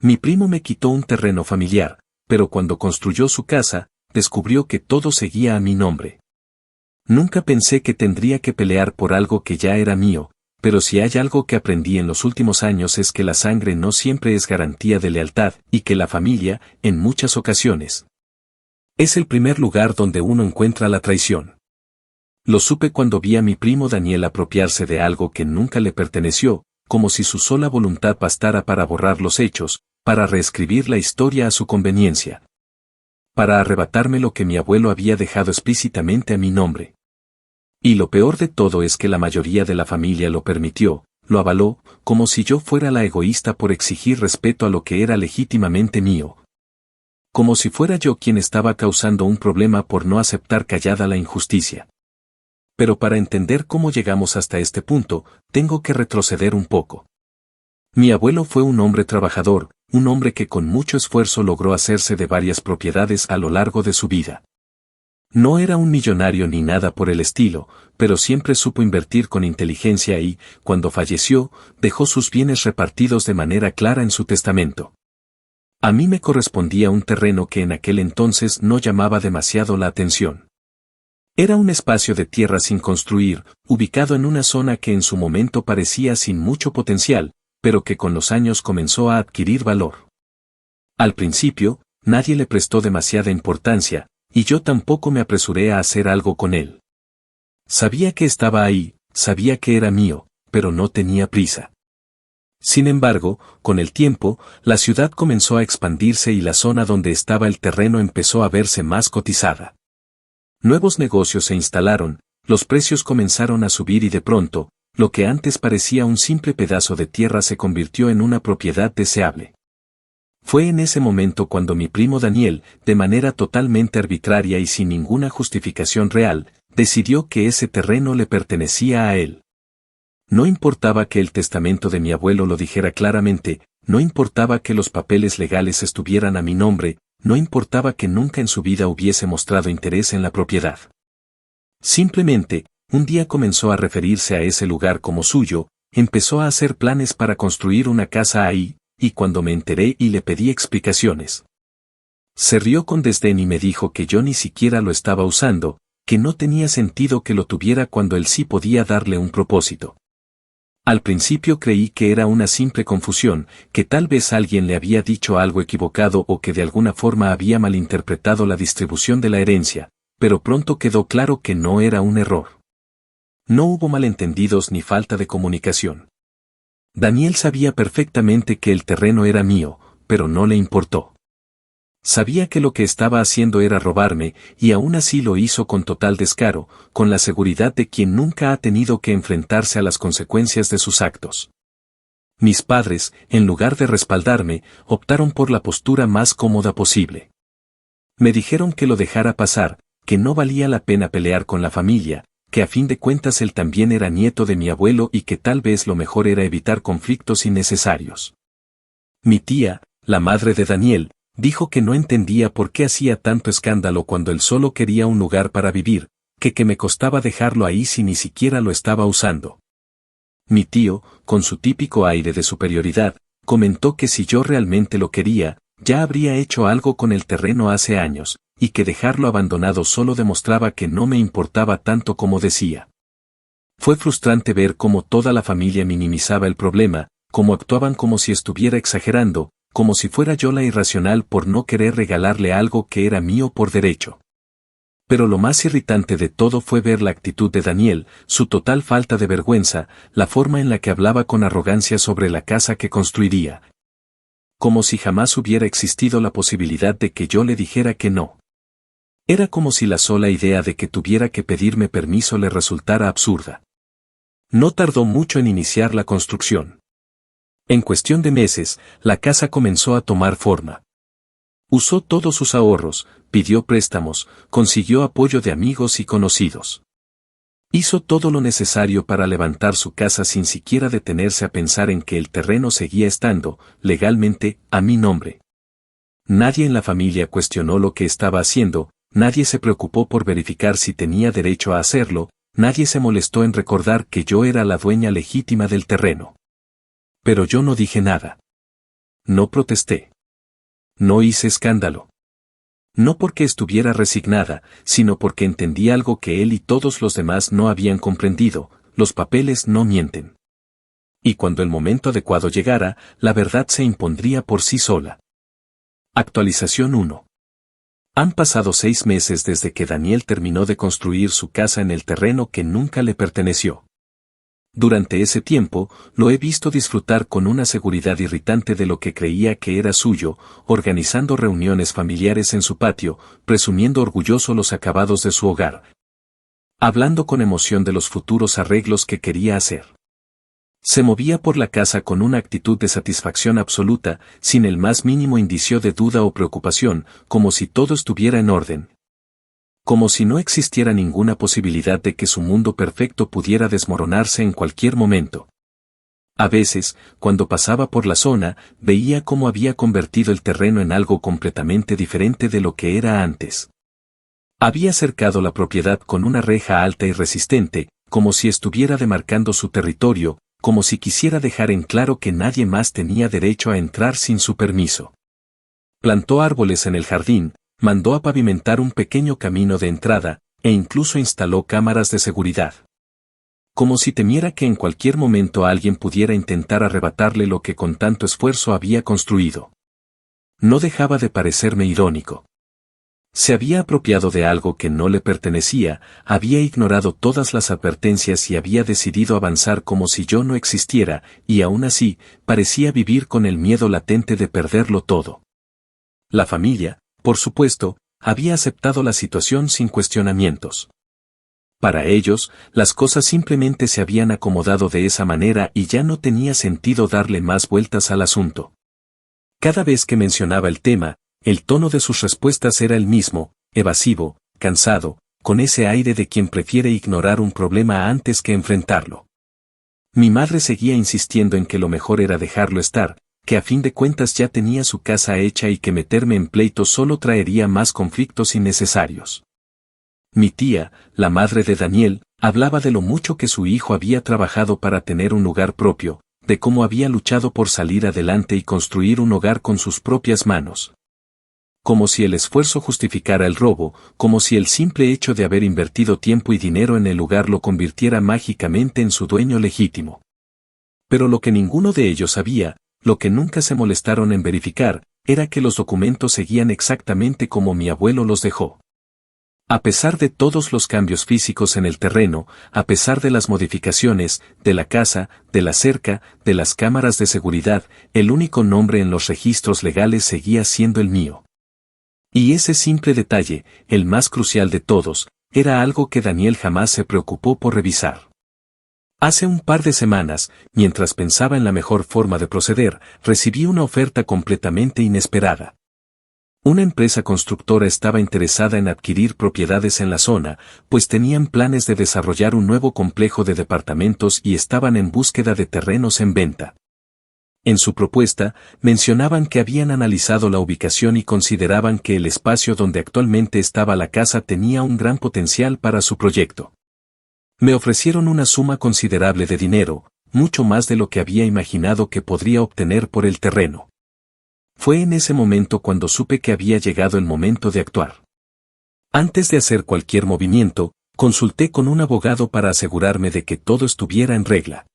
Mi primo me quitó un terreno familiar, pero cuando construyó su casa, descubrió que todo seguía a mi nombre. Nunca pensé que tendría que pelear por algo que ya era mío, pero si hay algo que aprendí en los últimos años es que la sangre no siempre es garantía de lealtad y que la familia, en muchas ocasiones, es el primer lugar donde uno encuentra la traición. Lo supe cuando vi a mi primo Daniel apropiarse de algo que nunca le perteneció, como si su sola voluntad bastara para borrar los hechos, para reescribir la historia a su conveniencia, para arrebatarme lo que mi abuelo había dejado explícitamente a mi nombre. Y lo peor de todo es que la mayoría de la familia lo permitió, lo avaló, como si yo fuera la egoísta por exigir respeto a lo que era legítimamente mío. Como si fuera yo quien estaba causando un problema por no aceptar callada la injusticia. Pero para entender cómo llegamos hasta este punto, tengo que retroceder un poco. Mi abuelo fue un hombre trabajador, un hombre que con mucho esfuerzo logró hacerse de varias propiedades a lo largo de su vida. No era un millonario ni nada por el estilo, pero siempre supo invertir con inteligencia y, cuando falleció, dejó sus bienes repartidos de manera clara en su testamento. A mí me correspondía un terreno que en aquel entonces no llamaba demasiado la atención. Era un espacio de tierra sin construir, ubicado en una zona que en su momento parecía sin mucho potencial, pero que con los años comenzó a adquirir valor. Al principio, nadie le prestó demasiada importancia, y yo tampoco me apresuré a hacer algo con él. Sabía que estaba ahí, sabía que era mío, pero no tenía prisa. Sin embargo, con el tiempo, la ciudad comenzó a expandirse y la zona donde estaba el terreno empezó a verse más cotizada. Nuevos negocios se instalaron, los precios comenzaron a subir y de pronto, lo que antes parecía un simple pedazo de tierra se convirtió en una propiedad deseable. Fue en ese momento cuando mi primo Daniel, de manera totalmente arbitraria y sin ninguna justificación real, decidió que ese terreno le pertenecía a él. No importaba que el testamento de mi abuelo lo dijera claramente, no importaba que los papeles legales estuvieran a mi nombre, no importaba que nunca en su vida hubiese mostrado interés en la propiedad. Simplemente, un día comenzó a referirse a ese lugar como suyo, empezó a hacer planes para construir una casa ahí, y cuando me enteré y le pedí explicaciones, se rió con desdén y me dijo que yo ni siquiera lo estaba usando, que no tenía sentido que lo tuviera cuando él sí podía darle un propósito. Al principio creí que era una simple confusión, que tal vez alguien le había dicho algo equivocado o que de alguna forma había malinterpretado la distribución de la herencia, pero pronto quedó claro que no era un error. No hubo malentendidos ni falta de comunicación. Daniel sabía perfectamente que el terreno era mío, pero no le importó. Sabía que lo que estaba haciendo era robarme, y aún así lo hizo con total descaro, con la seguridad de quien nunca ha tenido que enfrentarse a las consecuencias de sus actos. Mis padres, en lugar de respaldarme, optaron por la postura más cómoda posible. Me dijeron que lo dejara pasar, que no valía la pena pelear con la familia, que a fin de cuentas él también era nieto de mi abuelo y que tal vez lo mejor era evitar conflictos innecesarios. Mi tía, la madre de Daniel, dijo que no entendía por qué hacía tanto escándalo cuando él solo quería un lugar para vivir, que me costaba dejarlo ahí si ni siquiera lo estaba usando. Mi tío, con su típico aire de superioridad, comentó que si yo realmente lo quería, ya habría hecho algo con el terreno hace años, y que dejarlo abandonado solo demostraba que no me importaba tanto como decía. Fue frustrante ver cómo toda la familia minimizaba el problema, cómo actuaban como si estuviera exagerando, como si fuera yo la irracional por no querer regalarle algo que era mío por derecho. Pero lo más irritante de todo fue ver la actitud de Daniel, su total falta de vergüenza, la forma en la que hablaba con arrogancia sobre la casa que construiría. Como si jamás hubiera existido la posibilidad de que yo le dijera que no. Era como si la sola idea de que tuviera que pedirme permiso le resultara absurda. No tardó mucho en iniciar la construcción. En cuestión de meses, la casa comenzó a tomar forma. Usó todos sus ahorros, pidió préstamos, consiguió apoyo de amigos y conocidos. Hizo todo lo necesario para levantar su casa sin siquiera detenerse a pensar en que el terreno seguía estando, legalmente, a mi nombre. Nadie en la familia cuestionó lo que estaba haciendo, nadie se preocupó por verificar si tenía derecho a hacerlo, nadie se molestó en recordar que yo era la dueña legítima del terreno. Pero yo no dije nada. No protesté. No hice escándalo. No porque estuviera resignada, sino porque entendí algo que él y todos los demás no habían comprendido: los papeles no mienten. Y cuando el momento adecuado llegara, la verdad se impondría por sí sola. Actualización 1. Han pasado 6 meses desde que Daniel terminó de construir su casa en el terreno que nunca le perteneció. Durante ese tiempo, lo he visto disfrutar con una seguridad irritante de lo que creía que era suyo, organizando reuniones familiares en su patio, presumiendo orgulloso los acabados de su hogar, hablando con emoción de los futuros arreglos que quería hacer. Se movía por la casa con una actitud de satisfacción absoluta, sin el más mínimo indicio de duda o preocupación, como si todo estuviera en orden. Como si no existiera ninguna posibilidad de que su mundo perfecto pudiera desmoronarse en cualquier momento. A veces, cuando pasaba por la zona, veía cómo había convertido el terreno en algo completamente diferente de lo que era antes. Había cercado la propiedad con una reja alta y resistente, como si estuviera demarcando su territorio, como si quisiera dejar en claro que nadie más tenía derecho a entrar sin su permiso. Plantó árboles en el jardín, mandó a pavimentar un pequeño camino de entrada, e incluso instaló cámaras de seguridad. Como si temiera que en cualquier momento alguien pudiera intentar arrebatarle lo que con tanto esfuerzo había construido. No dejaba de parecerme irónico. Se había apropiado de algo que no le pertenecía, había ignorado todas las advertencias y había decidido avanzar como si yo no existiera, y aún así, parecía vivir con el miedo latente de perderlo todo. La familia, por supuesto, había aceptado la situación sin cuestionamientos. Para ellos, las cosas simplemente se habían acomodado de esa manera y ya no tenía sentido darle más vueltas al asunto. Cada vez que mencionaba el tema, el tono de sus respuestas era el mismo: evasivo, cansado, con ese aire de quien prefiere ignorar un problema antes que enfrentarlo. Mi madre seguía insistiendo en que lo mejor era dejarlo estar, que a fin de cuentas ya tenía su casa hecha y que meterme en pleitos solo traería más conflictos innecesarios. Mi tía, la madre de Daniel, hablaba de lo mucho que su hijo había trabajado para tener un lugar propio, de cómo había luchado por salir adelante y construir un hogar con sus propias manos. Como si el esfuerzo justificara el robo, como si el simple hecho de haber invertido tiempo y dinero en el lugar lo convirtiera mágicamente en su dueño legítimo. Pero lo que ninguno de ellos sabía, lo que nunca se molestaron en verificar, era que los documentos seguían exactamente como mi abuelo los dejó. A pesar de todos los cambios físicos en el terreno, a pesar de las modificaciones, de la casa, de la cerca, de las cámaras de seguridad, el único nombre en los registros legales seguía siendo el mío. Y ese simple detalle, el más crucial de todos, era algo que Daniel jamás se preocupó por revisar. Hace un par de semanas, mientras pensaba en la mejor forma de proceder, recibí una oferta completamente inesperada. Una empresa constructora estaba interesada en adquirir propiedades en la zona, pues tenían planes de desarrollar un nuevo complejo de departamentos y estaban en búsqueda de terrenos en venta. En su propuesta, mencionaban que habían analizado la ubicación y consideraban que el espacio donde actualmente estaba la casa tenía un gran potencial para su proyecto. Me ofrecieron una suma considerable de dinero, mucho más de lo que había imaginado que podría obtener por el terreno. Fue en ese momento cuando supe que había llegado el momento de actuar. Antes de hacer cualquier movimiento, consulté con un abogado para asegurarme de que todo estuviera en regla.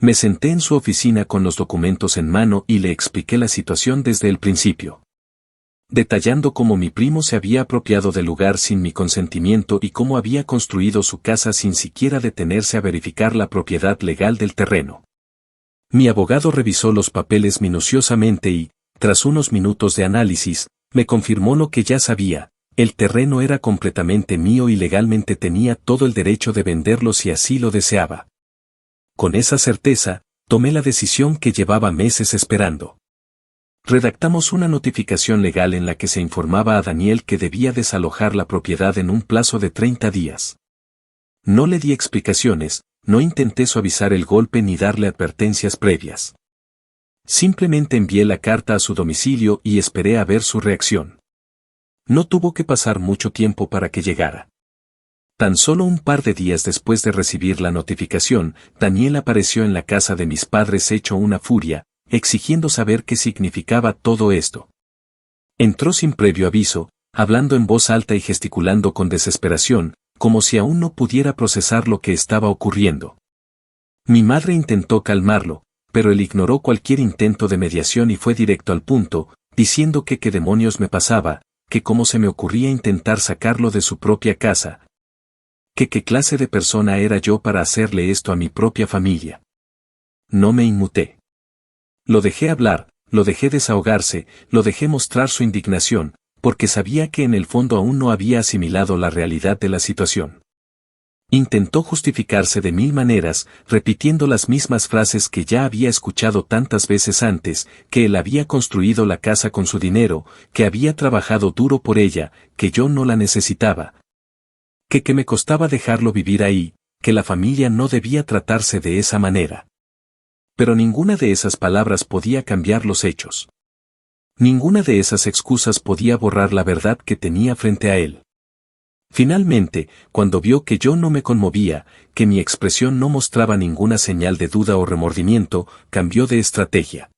Me senté en su oficina con los documentos en mano y le expliqué la situación desde el principio, detallando cómo mi primo se había apropiado del lugar sin mi consentimiento y cómo había construido su casa sin siquiera detenerse a verificar la propiedad legal del terreno. Mi abogado revisó los papeles minuciosamente y, tras unos minutos de análisis, me confirmó lo que ya sabía: el terreno era completamente mío y legalmente tenía todo el derecho de venderlo si así lo deseaba. Con esa certeza, tomé la decisión que llevaba meses esperando. Redactamos una notificación legal en la que se informaba a Daniel que debía desalojar la propiedad en un plazo de 30 días. No le di explicaciones, no intenté suavizar el golpe ni darle advertencias previas. Simplemente envié la carta a su domicilio y esperé a ver su reacción. No tuvo que pasar mucho tiempo para que llegara. Tan solo un par de días después de recibir la notificación, Daniel apareció en la casa de mis padres hecho una furia, exigiendo saber qué significaba todo esto. Entró sin previo aviso, hablando en voz alta y gesticulando con desesperación, como si aún no pudiera procesar lo que estaba ocurriendo. Mi madre intentó calmarlo, pero él ignoró cualquier intento de mediación y fue directo al punto, diciendo que qué demonios me pasaba, que cómo se me ocurría intentar sacarlo de su propia casa. Que qué clase de persona era yo para hacerle esto a mi propia familia. No me inmuté. Lo dejé hablar, lo dejé desahogarse, lo dejé mostrar su indignación, porque sabía que en el fondo aún no había asimilado la realidad de la situación. Intentó justificarse de mil maneras, repitiendo las mismas frases que ya había escuchado tantas veces antes, que él había construido la casa con su dinero, que había trabajado duro por ella, que yo no la necesitaba. Que me costaba dejarlo vivir ahí, que la familia no debía tratarse de esa manera. Pero ninguna de esas palabras podía cambiar los hechos. Ninguna de esas excusas podía borrar la verdad que tenía frente a él. Finalmente, cuando vio que yo no me conmovía, que mi expresión no mostraba ninguna señal de duda o remordimiento, cambió de estrategia.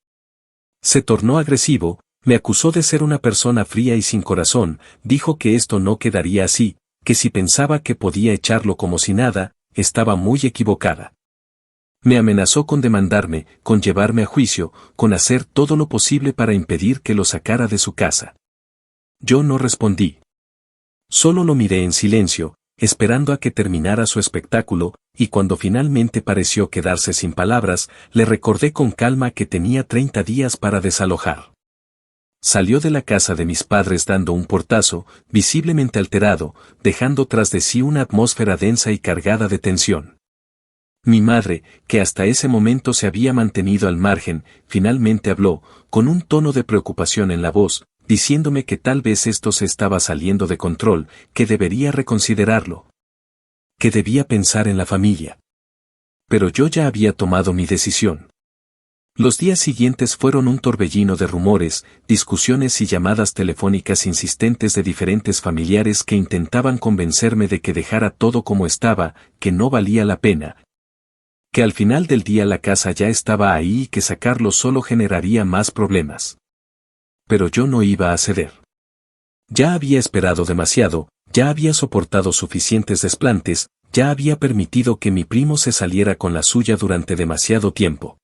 Se tornó agresivo, me acusó de ser una persona fría y sin corazón, dijo que esto no quedaría así, que si pensaba que podía echarlo como si nada, estaba muy equivocada. Me amenazó con demandarme, con llevarme a juicio, con hacer todo lo posible para impedir que lo sacara de su casa. Yo no respondí. Solo lo miré en silencio, esperando a que terminara su espectáculo, y cuando finalmente pareció quedarse sin palabras, le recordé con calma que tenía 30 días para desalojar. Salió de la casa de mis padres dando un portazo, visiblemente alterado, dejando tras de sí una atmósfera densa y cargada de tensión. Mi madre, que hasta ese momento se había mantenido al margen, finalmente habló, con un tono de preocupación en la voz, diciéndome que tal vez esto se estaba saliendo de control, que debería reconsiderarlo. Que debía pensar en la familia. Pero yo ya había tomado mi decisión. Los días siguientes fueron un torbellino de rumores, discusiones y llamadas telefónicas insistentes de diferentes familiares que intentaban convencerme de que dejara todo como estaba, que no valía la pena. Que al final del día la casa ya estaba ahí y que sacarlo solo generaría más problemas. Pero yo no iba a ceder. Ya había esperado demasiado, ya había soportado suficientes desplantes, ya había permitido que mi primo se saliera con la suya durante demasiado tiempo.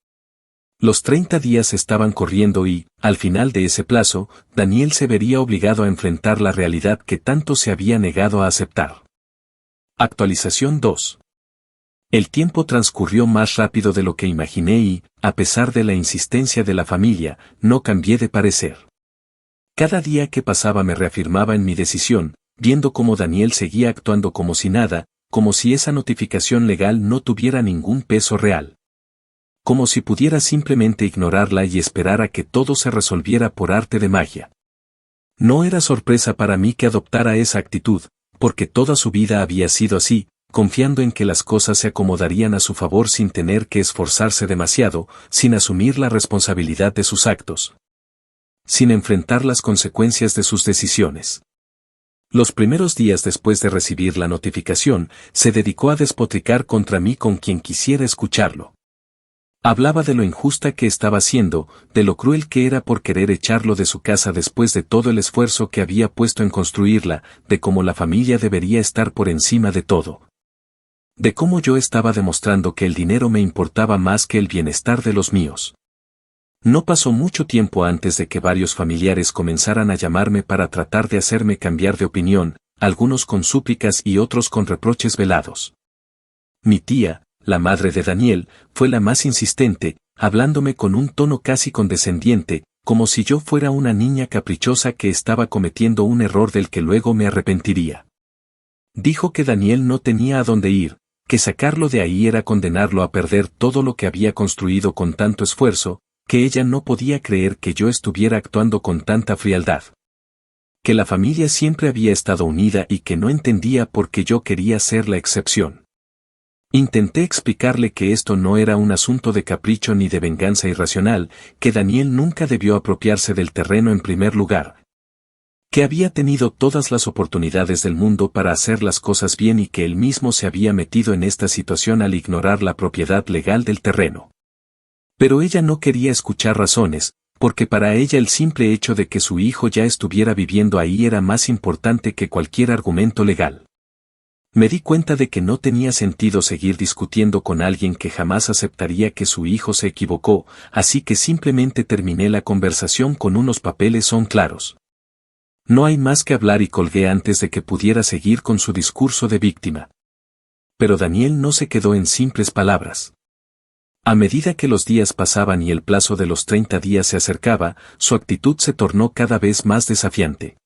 Los 30 días estaban corriendo y, al final de ese plazo, Daniel se vería obligado a enfrentar la realidad que tanto se había negado a aceptar. Actualización 2. El tiempo transcurrió más rápido de lo que imaginé y, a pesar de la insistencia de la familia, no cambié de parecer. Cada día que pasaba me reafirmaba en mi decisión, viendo cómo Daniel seguía actuando como si nada, como si esa notificación legal no tuviera ningún peso real. Como si pudiera simplemente ignorarla y esperar a que todo se resolviera por arte de magia. No era sorpresa para mí que adoptara esa actitud, porque toda su vida había sido así, confiando en que las cosas se acomodarían a su favor sin tener que esforzarse demasiado, sin asumir la responsabilidad de sus actos. Sin enfrentar las consecuencias de sus decisiones. Los primeros días después de recibir la notificación, se dedicó a despotricar contra mí con quien quisiera escucharlo. Hablaba de lo injusta que estaba siendo, de lo cruel que era por querer echarlo de su casa después de todo el esfuerzo que había puesto en construirla, de cómo la familia debería estar por encima de todo. De cómo yo estaba demostrando que el dinero me importaba más que el bienestar de los míos. No pasó mucho tiempo antes de que varios familiares comenzaran a llamarme para tratar de hacerme cambiar de opinión, algunos con súplicas y otros con reproches velados. Mi tía, la madre de Daniel, fue la más insistente, hablándome con un tono casi condescendiente, como si yo fuera una niña caprichosa que estaba cometiendo un error del que luego me arrepentiría. Dijo que Daniel no tenía a dónde ir, que sacarlo de ahí era condenarlo a perder todo lo que había construido con tanto esfuerzo, que ella no podía creer que yo estuviera actuando con tanta frialdad. Que la familia siempre había estado unida y que no entendía por qué yo quería ser la excepción. Intenté explicarle que esto no era un asunto de capricho ni de venganza irracional, que Daniel nunca debió apropiarse del terreno en primer lugar. Que había tenido todas las oportunidades del mundo para hacer las cosas bien y que él mismo se había metido en esta situación al ignorar la propiedad legal del terreno. Pero ella no quería escuchar razones, porque para ella el simple hecho de que su hijo ya estuviera viviendo ahí era más importante que cualquier argumento legal. Me di cuenta de que no tenía sentido seguir discutiendo con alguien que jamás aceptaría que su hijo se equivocó, así que simplemente terminé la conversación con unos papeles son claros. No hay más que hablar y colgué antes de que pudiera seguir con su discurso de víctima. Pero Daniel no se quedó en simples palabras. A medida que los días pasaban y el plazo de los 30 días se acercaba, su actitud se tornó cada vez más desafiante.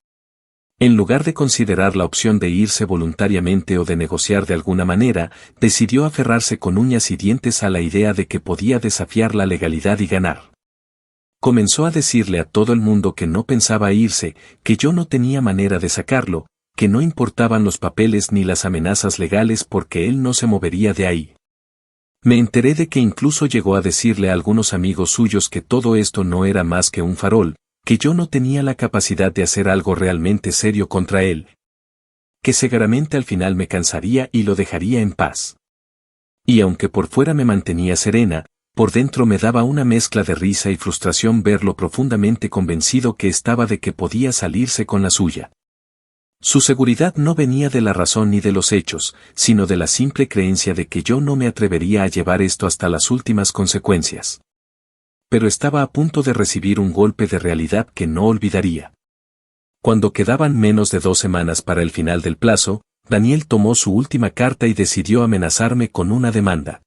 En lugar de considerar la opción de irse voluntariamente o de negociar de alguna manera, decidió aferrarse con uñas y dientes a la idea de que podía desafiar la legalidad y ganar. Comenzó a decirle a todo el mundo que no pensaba irse, que yo no tenía manera de sacarlo, que no importaban los papeles ni las amenazas legales porque él no se movería de ahí. Me enteré de que incluso llegó a decirle a algunos amigos suyos que todo esto no era más que un farol, que yo no tenía la capacidad de hacer algo realmente serio contra él, que seguramente al final me cansaría y lo dejaría en paz. Y aunque por fuera me mantenía serena, por dentro me daba una mezcla de risa y frustración verlo profundamente convencido que estaba de que podía salirse con la suya. Su seguridad no venía de la razón ni de los hechos, sino de la simple creencia de que yo no me atrevería a llevar esto hasta las últimas consecuencias. Pero estaba a punto de recibir un golpe de realidad que no olvidaría. Cuando quedaban menos de 2 semanas para el final del plazo, Daniel tomó su última carta y decidió amenazarme con una demanda.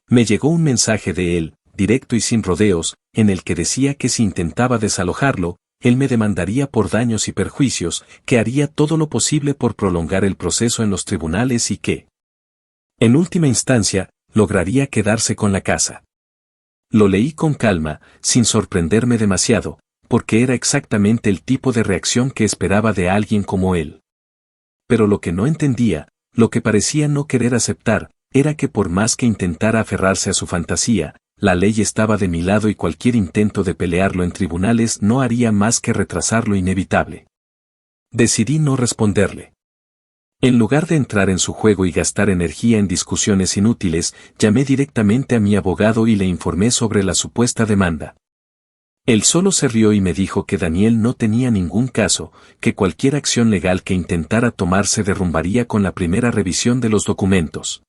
Me llegó un mensaje de él, directo y sin rodeos, en el que decía que si intentaba desalojarlo, él me demandaría por daños y perjuicios, que haría todo lo posible por prolongar el proceso en los tribunales y que, en última instancia, lograría quedarse con la casa. Lo leí con calma, sin sorprenderme demasiado, porque era exactamente el tipo de reacción que esperaba de alguien como él. Pero lo que no entendía, lo que parecía no querer aceptar, era que por más que intentara aferrarse a su fantasía, la ley estaba de mi lado y cualquier intento de pelearlo en tribunales no haría más que retrasar lo inevitable. Decidí no responderle. En lugar de entrar en su juego y gastar energía en discusiones inútiles, llamé directamente a mi abogado y le informé sobre la supuesta demanda. Él solo se rió y me dijo que Daniel no tenía ningún caso, que cualquier acción legal que intentara tomar se derrumbaría con la primera revisión de los documentos.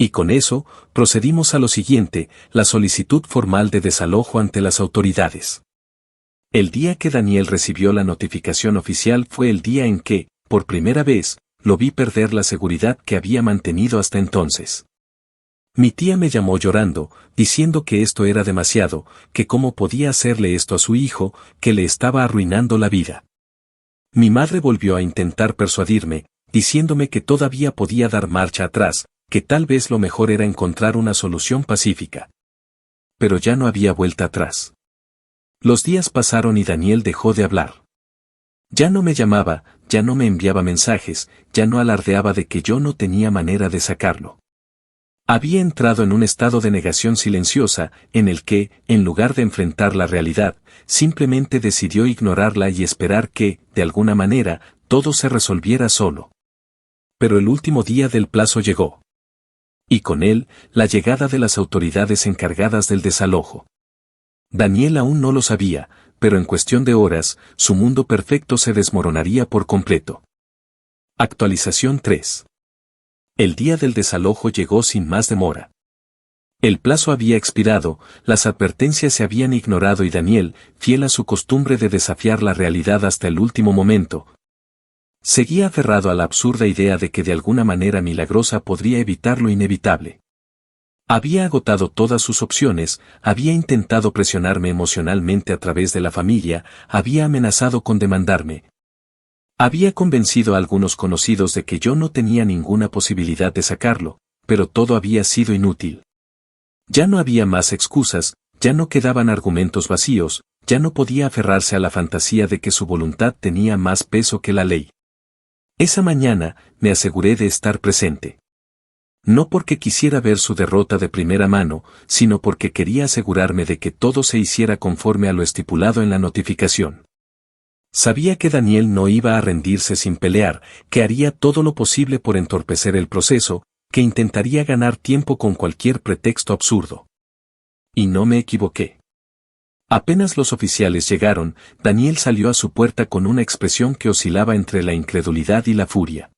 Y con eso, procedimos a lo siguiente, la solicitud formal de desalojo ante las autoridades. El día que Daniel recibió la notificación oficial fue el día en que, por primera vez, lo vi perder la seguridad que había mantenido hasta entonces. Mi tía me llamó llorando, diciendo que esto era demasiado, que cómo podía hacerle esto a su hijo, que le estaba arruinando la vida. Mi madre volvió a intentar persuadirme, diciéndome que todavía podía dar marcha atrás, que tal vez lo mejor era encontrar una solución pacífica. Pero ya no había vuelta atrás. Los días pasaron y Daniel dejó de hablar. Ya no me llamaba, ya no me enviaba mensajes, ya no alardeaba de que yo no tenía manera de sacarlo. Había entrado en un estado de negación silenciosa, en el que, en lugar de enfrentar la realidad, simplemente decidió ignorarla y esperar que, de alguna manera, todo se resolviera solo. Pero el último día del plazo llegó. Y con él, la llegada de las autoridades encargadas del desalojo. Daniel aún no lo sabía, pero en cuestión de horas, su mundo perfecto se desmoronaría por completo. Actualización 3. El día del desalojo llegó sin más demora. El plazo había expirado, las advertencias se habían ignorado y Daniel, fiel a su costumbre de desafiar la realidad hasta el último momento, seguía aferrado a la absurda idea de que de alguna manera milagrosa podría evitar lo inevitable. Había agotado todas sus opciones, había intentado presionarme emocionalmente a través de la familia, había amenazado con demandarme. Había convencido a algunos conocidos de que yo no tenía ninguna posibilidad de sacarlo, pero todo había sido inútil. Ya no había más excusas, ya no quedaban argumentos vacíos, ya no podía aferrarse a la fantasía de que su voluntad tenía más peso que la ley. Esa mañana, me aseguré de estar presente. No porque quisiera ver su derrota de primera mano, sino porque quería asegurarme de que todo se hiciera conforme a lo estipulado en la notificación. Sabía que Daniel no iba a rendirse sin pelear, que haría todo lo posible por entorpecer el proceso, que intentaría ganar tiempo con cualquier pretexto absurdo. Y no me equivoqué. Apenas los oficiales llegaron, Daniel salió a su puerta con una expresión que oscilaba entre la incredulidad y la furia.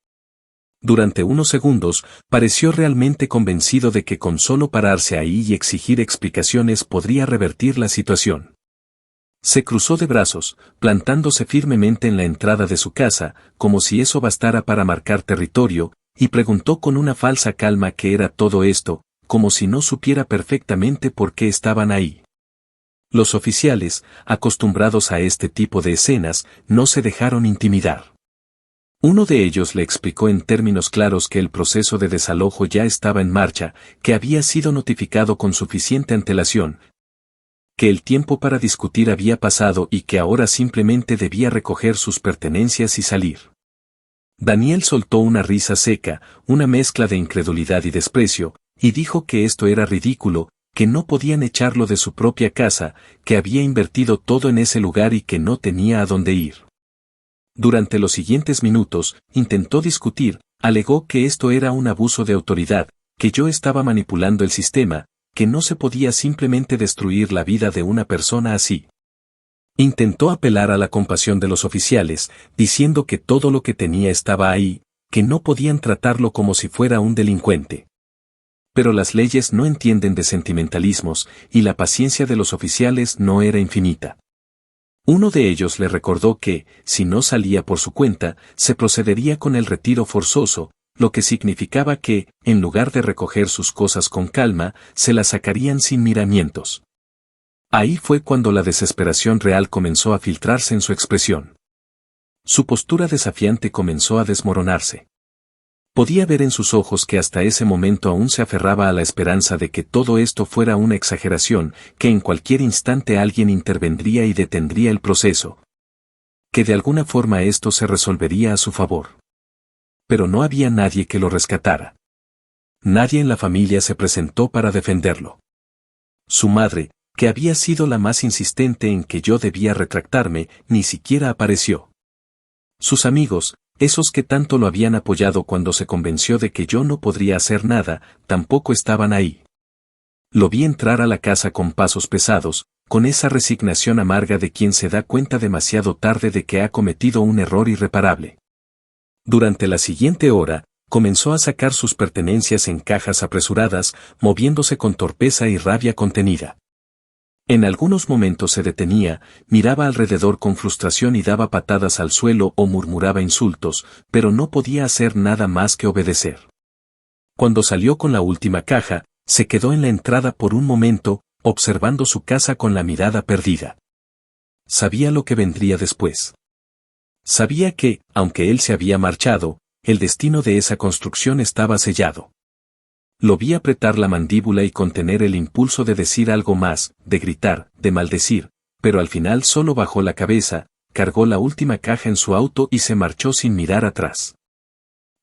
Durante unos segundos, pareció realmente convencido de que con solo pararse ahí y exigir explicaciones podría revertir la situación. Se cruzó de brazos, plantándose firmemente en la entrada de su casa, como si eso bastara para marcar territorio, y preguntó con una falsa calma qué era todo esto, como si no supiera perfectamente por qué estaban ahí. Los oficiales, acostumbrados a este tipo de escenas, no se dejaron intimidar. Uno de ellos le explicó en términos claros que el proceso de desalojo ya estaba en marcha, que había sido notificado con suficiente antelación, que el tiempo para discutir había pasado y que ahora simplemente debía recoger sus pertenencias y salir. Daniel soltó una risa seca, una mezcla de incredulidad y desprecio, y dijo que esto era ridículo, que no podían echarlo de su propia casa, que había invertido todo en ese lugar y que no tenía a dónde ir. Durante los siguientes minutos, intentó discutir, alegó que esto era un abuso de autoridad, que yo estaba manipulando el sistema, que no se podía simplemente destruir la vida de una persona así. Intentó apelar a la compasión de los oficiales, diciendo que todo lo que tenía estaba ahí, que no podían tratarlo como si fuera un delincuente. Pero las leyes no entienden de sentimentalismos, y la paciencia de los oficiales no era infinita. Uno de ellos le recordó que, si no salía por su cuenta, se procedería con el retiro forzoso, lo que significaba que, en lugar de recoger sus cosas con calma, se las sacarían sin miramientos. Ahí fue cuando la desesperación real comenzó a filtrarse en su expresión. Su postura desafiante comenzó a desmoronarse. Podía ver en sus ojos que hasta ese momento aún se aferraba a la esperanza de que todo esto fuera una exageración, que en cualquier instante alguien intervendría y detendría el proceso. Que de alguna forma esto se resolvería a su favor. Pero no había nadie que lo rescatara. Nadie en la familia se presentó para defenderlo. Su madre, que había sido la más insistente en que yo debía retractarme, ni siquiera apareció. Sus amigos, esos que tanto lo habían apoyado cuando se convenció de que yo no podría hacer nada, tampoco estaban ahí. Lo vi entrar a la casa con pasos pesados, con esa resignación amarga de quien se da cuenta demasiado tarde de que ha cometido un error irreparable. Durante la siguiente hora, comenzó a sacar sus pertenencias en cajas apresuradas, moviéndose con torpeza y rabia contenida. En algunos momentos se detenía, miraba alrededor con frustración y daba patadas al suelo o murmuraba insultos, pero no podía hacer nada más que obedecer. Cuando salió con la última caja, se quedó en la entrada por un momento, observando su casa con la mirada perdida. Sabía lo que vendría después. Sabía que, aunque él se había marchado, el destino de esa construcción estaba sellado. Lo vi apretar la mandíbula y contener el impulso de decir algo más, de gritar, de maldecir, pero al final solo bajó la cabeza, cargó la última caja en su auto y se marchó sin mirar atrás.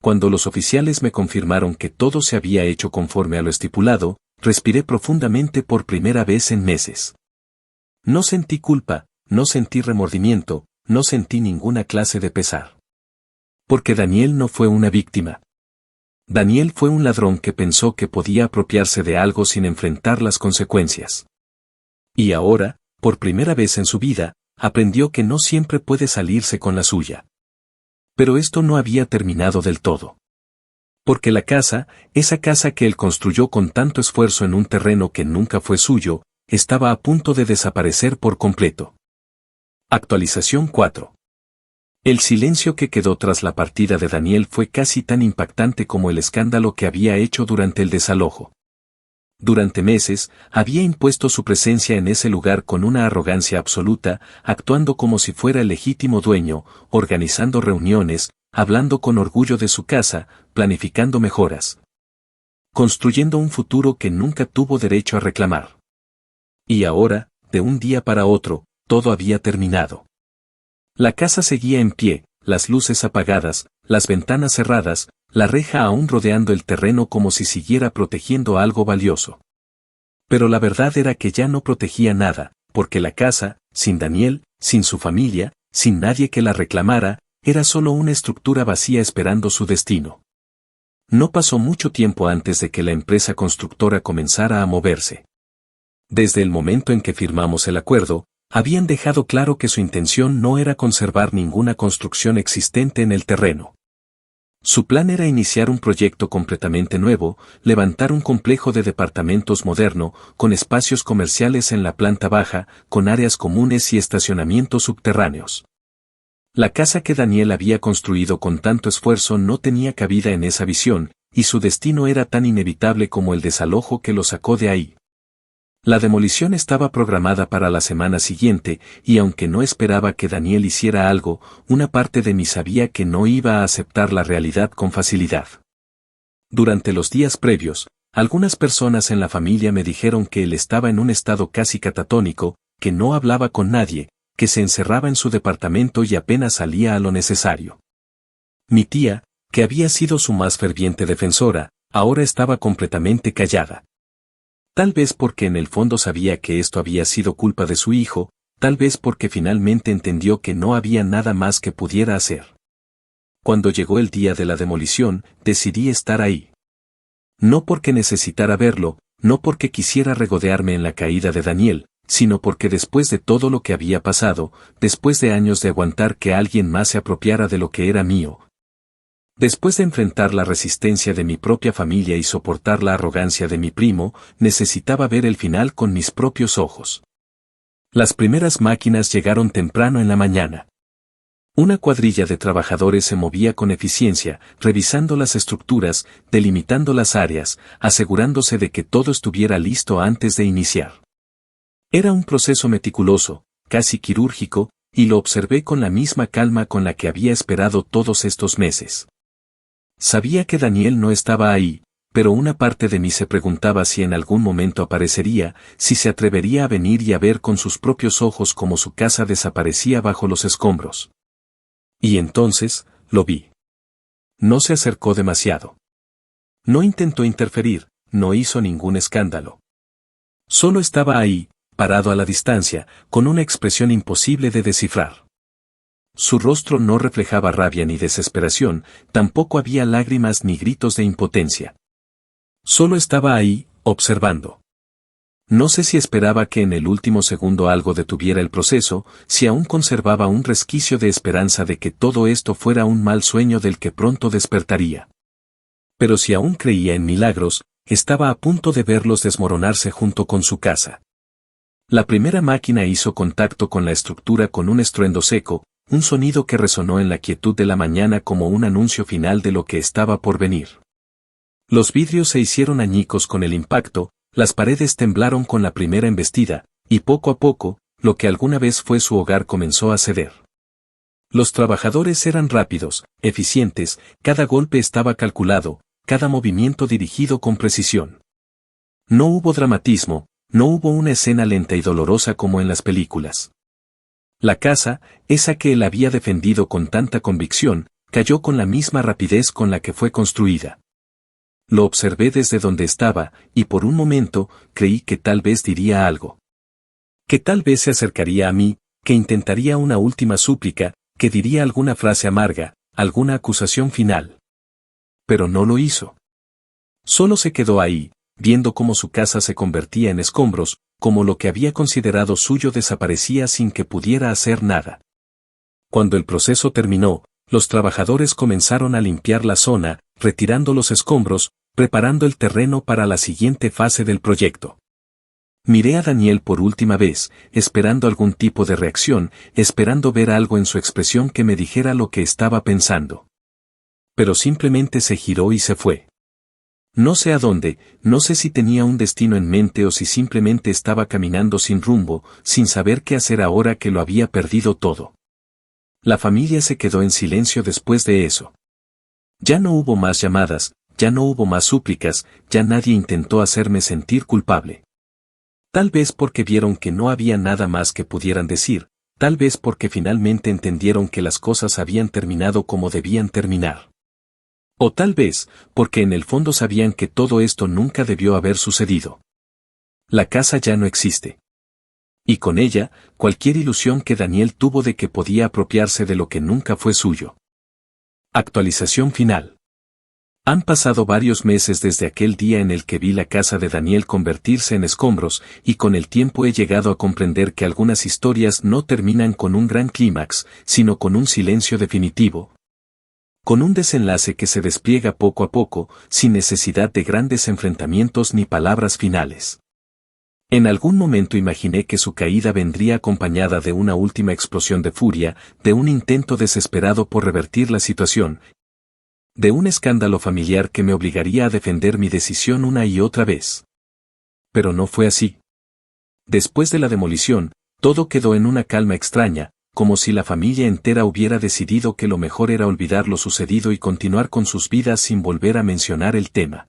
Cuando los oficiales me confirmaron que todo se había hecho conforme a lo estipulado, respiré profundamente por primera vez en meses. No sentí culpa, no sentí remordimiento, no sentí ninguna clase de pesar. Porque Daniel no fue una víctima. Daniel fue un ladrón que pensó que podía apropiarse de algo sin enfrentar las consecuencias. Y ahora, por primera vez en su vida, aprendió que no siempre puede salirse con la suya. Pero esto no había terminado del todo. Porque la casa, esa casa que él construyó con tanto esfuerzo en un terreno que nunca fue suyo, estaba a punto de desaparecer por completo. Actualización 4. El silencio que quedó tras la partida de Daniel fue casi tan impactante como el escándalo que había hecho durante el desalojo. Durante meses, había impuesto su presencia en ese lugar con una arrogancia absoluta, actuando como si fuera el legítimo dueño, organizando reuniones, hablando con orgullo de su casa, planificando mejoras. Construyendo un futuro que nunca tuvo derecho a reclamar. Y ahora, de un día para otro, todo había terminado. La casa seguía en pie, las luces apagadas, las ventanas cerradas, la reja aún rodeando el terreno como si siguiera protegiendo algo valioso. Pero la verdad era que ya no protegía nada, porque la casa, sin Daniel, sin su familia, sin nadie que la reclamara, era solo una estructura vacía esperando su destino. No pasó mucho tiempo antes de que la empresa constructora comenzara a moverse. Desde el momento en que firmamos el acuerdo, habían dejado claro que su intención no era conservar ninguna construcción existente en el terreno. Su plan era iniciar un proyecto completamente nuevo, levantar un complejo de departamentos moderno, con espacios comerciales en la planta baja, con áreas comunes y estacionamientos subterráneos. La casa que Daniel había construido con tanto esfuerzo no tenía cabida en esa visión, y su destino era tan inevitable como el desalojo que lo sacó de ahí. La demolición estaba programada para la semana siguiente, y aunque no esperaba que Daniel hiciera algo, una parte de mí sabía que no iba a aceptar la realidad con facilidad. Durante los días previos, algunas personas en la familia me dijeron que él estaba en un estado casi catatónico, que no hablaba con nadie, que se encerraba en su departamento y apenas salía a lo necesario. Mi tía, que había sido su más ferviente defensora, ahora estaba completamente callada. Tal vez porque en el fondo sabía que esto había sido culpa de su hijo, tal vez porque finalmente entendió que no había nada más que pudiera hacer. Cuando llegó el día de la demolición, decidí estar ahí. No porque necesitara verlo, no porque quisiera regodearme en la caída de Daniel, sino porque después de todo lo que había pasado, después de años de aguantar que alguien más se apropiara de lo que era mío, después de enfrentar la resistencia de mi propia familia y soportar la arrogancia de mi primo, necesitaba ver el final con mis propios ojos. Las primeras máquinas llegaron temprano en la mañana. Una cuadrilla de trabajadores se movía con eficiencia, revisando las estructuras, delimitando las áreas, asegurándose de que todo estuviera listo antes de iniciar. Era un proceso meticuloso, casi quirúrgico, y lo observé con la misma calma con la que había esperado todos estos meses. Sabía que Daniel no estaba ahí, pero una parte de mí se preguntaba si en algún momento aparecería, si se atrevería a venir y a ver con sus propios ojos cómo su casa desaparecía bajo los escombros. Y entonces, lo vi. No se acercó demasiado. No intentó interferir, no hizo ningún escándalo. Solo estaba ahí, parado a la distancia, con una expresión imposible de descifrar. Su rostro no reflejaba rabia ni desesperación, tampoco había lágrimas ni gritos de impotencia. Solo estaba ahí, observando. No sé si esperaba que en el último segundo algo detuviera el proceso, si aún conservaba un resquicio de esperanza de que todo esto fuera un mal sueño del que pronto despertaría. Pero si aún creía en milagros, estaba a punto de verlos desmoronarse junto con su casa. La primera máquina hizo contacto con la estructura con un estruendo seco, un sonido que resonó en la quietud de la mañana como un anuncio final de lo que estaba por venir. Los vidrios se hicieron añicos con el impacto, las paredes temblaron con la primera embestida, y poco a poco, lo que alguna vez fue su hogar comenzó a ceder. Los trabajadores eran rápidos, eficientes, cada golpe estaba calculado, cada movimiento dirigido con precisión. No hubo dramatismo, no hubo una escena lenta y dolorosa como en las películas. La casa, esa que él había defendido con tanta convicción, cayó con la misma rapidez con la que fue construida. Lo observé desde donde estaba, y por un momento, creí que tal vez diría algo. Que tal vez se acercaría a mí, que intentaría una última súplica, que diría alguna frase amarga, alguna acusación final. Pero no lo hizo. Solo se quedó ahí, viendo cómo su casa se convertía en escombros, como lo que había considerado suyo desaparecía sin que pudiera hacer nada. Cuando el proceso terminó, los trabajadores comenzaron a limpiar la zona, retirando los escombros, preparando el terreno para la siguiente fase del proyecto. Miré a Daniel por última vez, esperando algún tipo de reacción, esperando ver algo en su expresión que me dijera lo que estaba pensando. Pero simplemente se giró y se fue. No sé a dónde, no sé si tenía un destino en mente o si simplemente estaba caminando sin rumbo, sin saber qué hacer ahora que lo había perdido todo. La familia se quedó en silencio después de eso. Ya no hubo más llamadas, ya no hubo más súplicas, ya nadie intentó hacerme sentir culpable. Tal vez porque vieron que no había nada más que pudieran decir, tal vez porque finalmente entendieron que las cosas habían terminado como debían terminar. O tal vez, porque en el fondo sabían que todo esto nunca debió haber sucedido. La casa ya no existe. Y con ella, cualquier ilusión que Daniel tuvo de que podía apropiarse de lo que nunca fue suyo. Actualización final. Han pasado varios meses desde aquel día en el que vi la casa de Daniel convertirse en escombros, y con el tiempo he llegado a comprender que algunas historias no terminan con un gran clímax, sino con un silencio definitivo. Con un desenlace que se despliega poco a poco, sin necesidad de grandes enfrentamientos ni palabras finales. En algún momento imaginé que su caída vendría acompañada de una última explosión de furia, de un intento desesperado por revertir la situación, de un escándalo familiar que me obligaría a defender mi decisión una y otra vez. Pero no fue así. Después de la demolición, todo quedó en una calma extraña, como si la familia entera hubiera decidido que lo mejor era olvidar lo sucedido y continuar con sus vidas sin volver a mencionar el tema.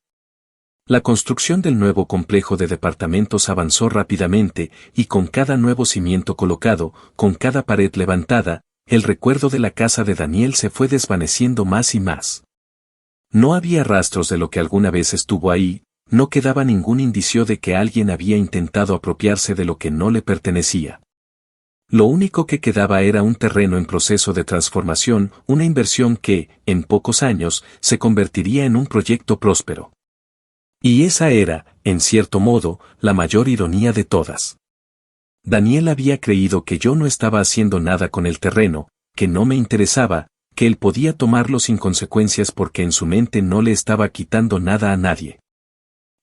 La construcción del nuevo complejo de departamentos avanzó rápidamente, y con cada nuevo cimiento colocado, con cada pared levantada, el recuerdo de la casa de Daniel se fue desvaneciendo más y más. No había rastros de lo que alguna vez estuvo ahí, no quedaba ningún indicio de que alguien había intentado apropiarse de lo que no le pertenecía. Lo único que quedaba era un terreno en proceso de transformación, una inversión que, en pocos años, se convertiría en un proyecto próspero. Y esa era, en cierto modo, la mayor ironía de todas. Daniel había creído que yo no estaba haciendo nada con el terreno, que no me interesaba, que él podía tomarlo sin consecuencias porque en su mente no le estaba quitando nada a nadie.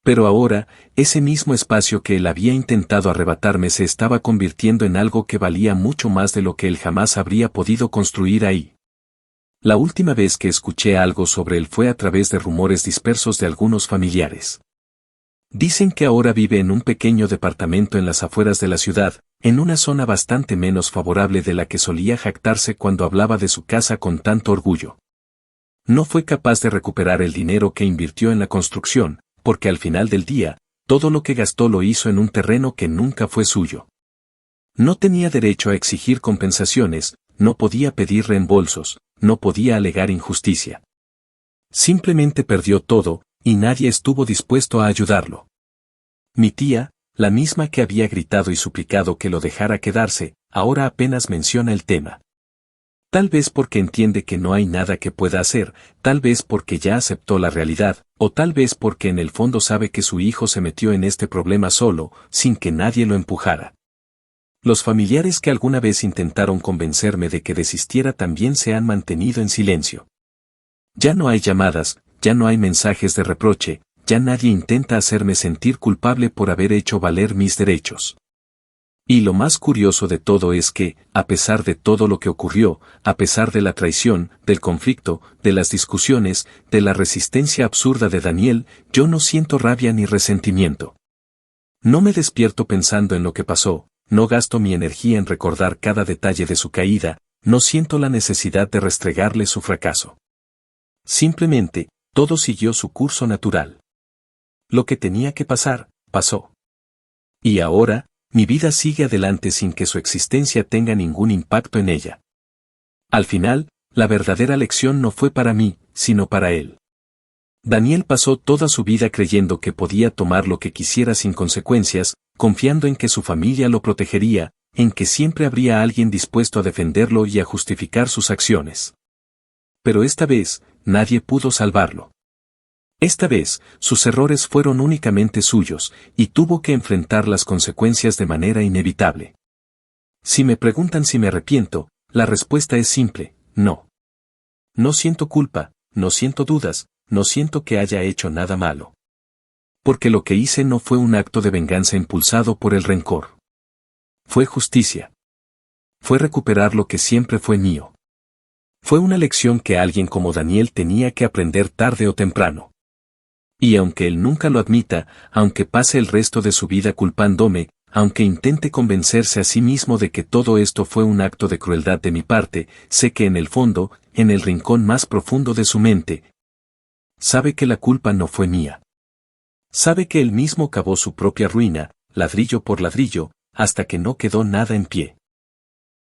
Pero ahora, ese mismo espacio que él había intentado arrebatarme se estaba convirtiendo en algo que valía mucho más de lo que él jamás habría podido construir ahí. La última vez que escuché algo sobre él fue a través de rumores dispersos de algunos familiares. Dicen que ahora vive en un pequeño departamento en las afueras de la ciudad, en una zona bastante menos favorable de la que solía jactarse cuando hablaba de su casa con tanto orgullo. No fue capaz de recuperar el dinero que invirtió en la construcción, porque al final del día, todo lo que gastó lo hizo en un terreno que nunca fue suyo. No tenía derecho a exigir compensaciones, no podía pedir reembolsos, no podía alegar injusticia. Simplemente perdió todo, y nadie estuvo dispuesto a ayudarlo. Mi tía, la misma que había gritado y suplicado que lo dejara quedarse, ahora apenas menciona el tema. Tal vez porque entiende que no hay nada que pueda hacer, tal vez porque ya aceptó la realidad, o tal vez porque en el fondo sabe que su hijo se metió en este problema solo, sin que nadie lo empujara. Los familiares que alguna vez intentaron convencerme de que desistiera también se han mantenido en silencio. Ya no hay llamadas, ya no hay mensajes de reproche, ya nadie intenta hacerme sentir culpable por haber hecho valer mis derechos. Y lo más curioso de todo es que, a pesar de todo lo que ocurrió, a pesar de la traición, del conflicto, de las discusiones, de la resistencia absurda de Daniel, yo no siento rabia ni resentimiento. No me despierto pensando en lo que pasó, no gasto mi energía en recordar cada detalle de su caída, no siento la necesidad de restregarle su fracaso. Simplemente, todo siguió su curso natural. Lo que tenía que pasar, pasó. Y ahora, mi vida sigue adelante sin que su existencia tenga ningún impacto en ella. Al final, la verdadera lección no fue para mí, sino para él. Daniel pasó toda su vida creyendo que podía tomar lo que quisiera sin consecuencias, confiando en que su familia lo protegería, en que siempre habría alguien dispuesto a defenderlo y a justificar sus acciones. Pero esta vez, nadie pudo salvarlo. Esta vez, sus errores fueron únicamente suyos, y tuvo que enfrentar las consecuencias de manera inevitable. Si me preguntan si me arrepiento, la respuesta es simple, no. No siento culpa, no siento dudas, no siento que haya hecho nada malo. Porque lo que hice no fue un acto de venganza impulsado por el rencor. Fue justicia. Fue recuperar lo que siempre fue mío. Fue una lección que alguien como Daniel tenía que aprender tarde o temprano. Y aunque él nunca lo admita, aunque pase el resto de su vida culpándome, aunque intente convencerse a sí mismo de que todo esto fue un acto de crueldad de mi parte, sé que en el fondo, en el rincón más profundo de su mente, sabe que la culpa no fue mía. Sabe que él mismo cavó su propia ruina, ladrillo por ladrillo, hasta que no quedó nada en pie.